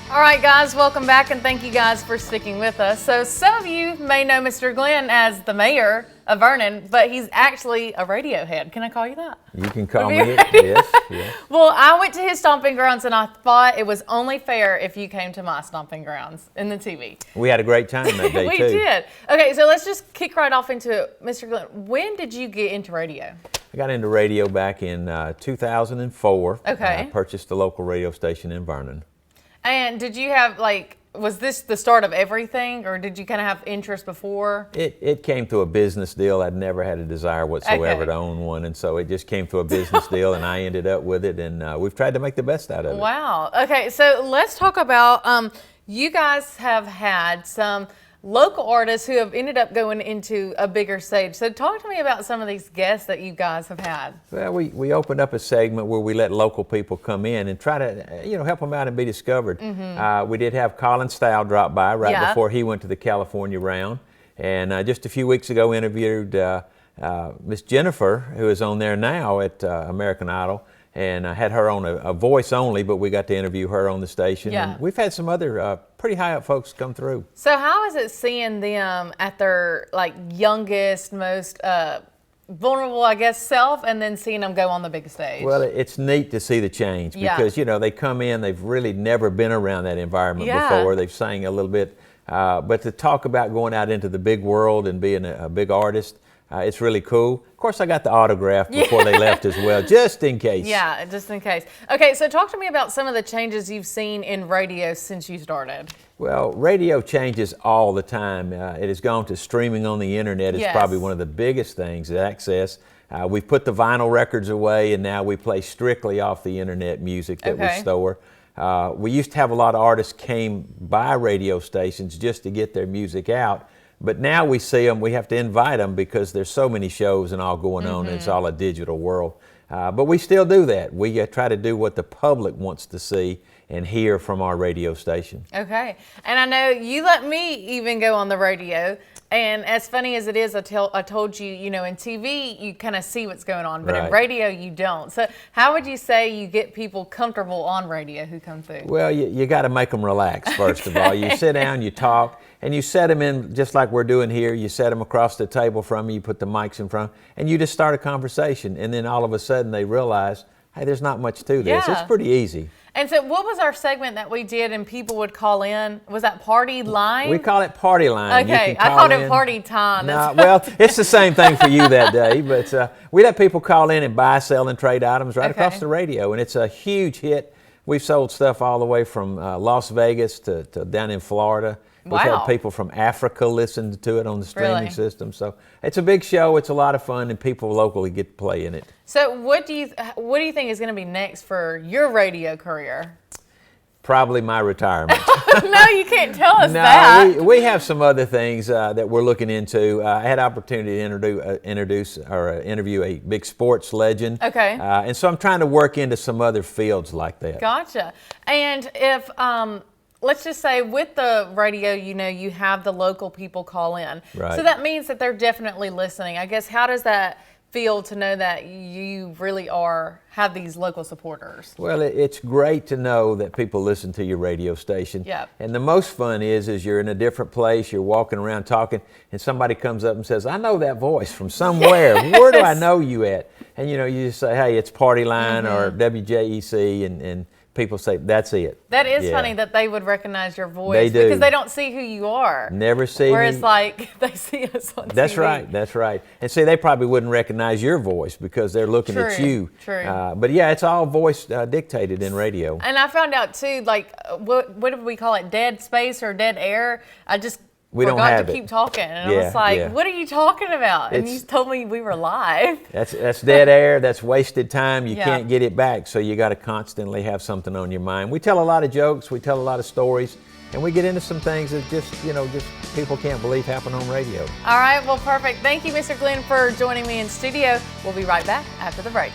All right, guys, welcome back, and thank you guys for sticking with us. So some of you may know Mr. Glenn as the mayor of Vernon, but he's actually a radio head. Can I call you that? You can call me it, yes. Well, I went to his stomping grounds, and I thought it was only fair if you came to my stomping grounds in the TV. We had a great time that day, We too. did. Okay, so let's just kick right off into it. Mr. Glenn, when did you get into radio? I got into radio back in 2004. Okay. I purchased a local radio station in Vernon. And did you have, was this the start of everything, or did you kind of have interest before? It came through a business deal. I'd never had a desire whatsoever to own one, and so it just came through a business deal, and I ended up with it, and we've tried to make the best out of it. Wow. Okay, so let's talk about, you guys have had some local artists who have ended up going into a bigger stage. So talk to me about some of these guests that you guys have had. Well, we opened up a segment where we let local people come in and try to, help them out and be discovered. We did have Colin Style drop by right before he went to the California round. And just a few weeks ago interviewed Miss Jennifer, who is on there now at American Idol. And I had her on a voice only, but we got to interview her on the station. Yeah. And we've had some other pretty high up folks come through. So how is it seeing them at their youngest, most vulnerable, I guess, self, and then seeing them go on the big stage? Well, it's neat to see the change because, they come in, they've really never been around that environment before. They've sang a little bit, but to talk about going out into the big world and being a big artist, it's really cool. Of course, I got the autograph before they left as well, just in case. Yeah, just in case. Okay, so talk to me about some of the changes you've seen in radio since you started. Well, radio changes all the time. It has gone to streaming on the internet. It's probably one of the biggest things to access. We've put the vinyl records away, and now we play strictly off the internet music that we store. We used to have a lot of artists came by radio stations just to get their music out. But now we see them, we have to invite them because there's so many shows and all going on, and it's all a digital world. But we still do that. We try to do what the public wants to see and hear from our radio station. Okay, and I know you let me even go on the radio, and as funny as it is, I told you, in TV, you kind of see what's going on, but in radio, you don't. So how would you say you get people comfortable on radio who come through? Well, you got to make them relax, first of all. You sit down, you talk, and you set them in just like we're doing here. You set them across the table from you put the mics in front, and you just start a conversation, and then all of a sudden they realize, hey, there's not much to this. It's pretty easy. And so what was our segment that we did and people would call in? Was that Party Line? We call it Party Line. Okay, I called it Party Time. No, well, it's the same thing for you that day, but we let people call in and buy, sell, and trade items right across the radio, and it's a huge hit. We've sold stuff all the way from Las Vegas to down in Florida. We've had people from Africa listen to it on the streaming system. So it's a big show. It's a lot of fun, and people locally get to play in it. So what do you think is going to be next for your radio career? Probably my retirement. No, you can't tell us that. We have some other things that we're looking into. I had opportunity to interview a big sports legend. Okay. And so I'm trying to work into some other fields like that. Gotcha. And if let's just say with the radio, you have the local people call in. Right. So that means that they're definitely listening. I guess, how does that feel to know that you really have these local supporters? Well, it's great to know that people listen to your radio station. Yep. And the most fun is you're in a different place, you're walking around talking, and somebody comes up and says, I know that voice from somewhere. Where do I know you at? And you just say, hey, it's Party Line or WJEC, and people say, that's it. That is funny that they would recognize your voice. They do. Because they don't see who you are. Never see Whereas me. they see us on That's TV. That's right. And see, they probably wouldn't recognize your voice because they're looking at you. True. But yeah, it's all voice dictated in radio. And I found out too, what do we call it, dead space or dead air? I just forgot to keep talking, and I was like, what are you talking about? And you told me we were live. That's dead air. That's wasted time. You can't get it back, so you got to constantly have something on your mind. We tell a lot of jokes. We tell a lot of stories, and we get into some things that just people can't believe happen on radio. All right, well, perfect. Thank you, Mr. Glenn, for joining me in studio. We'll be right back after the break.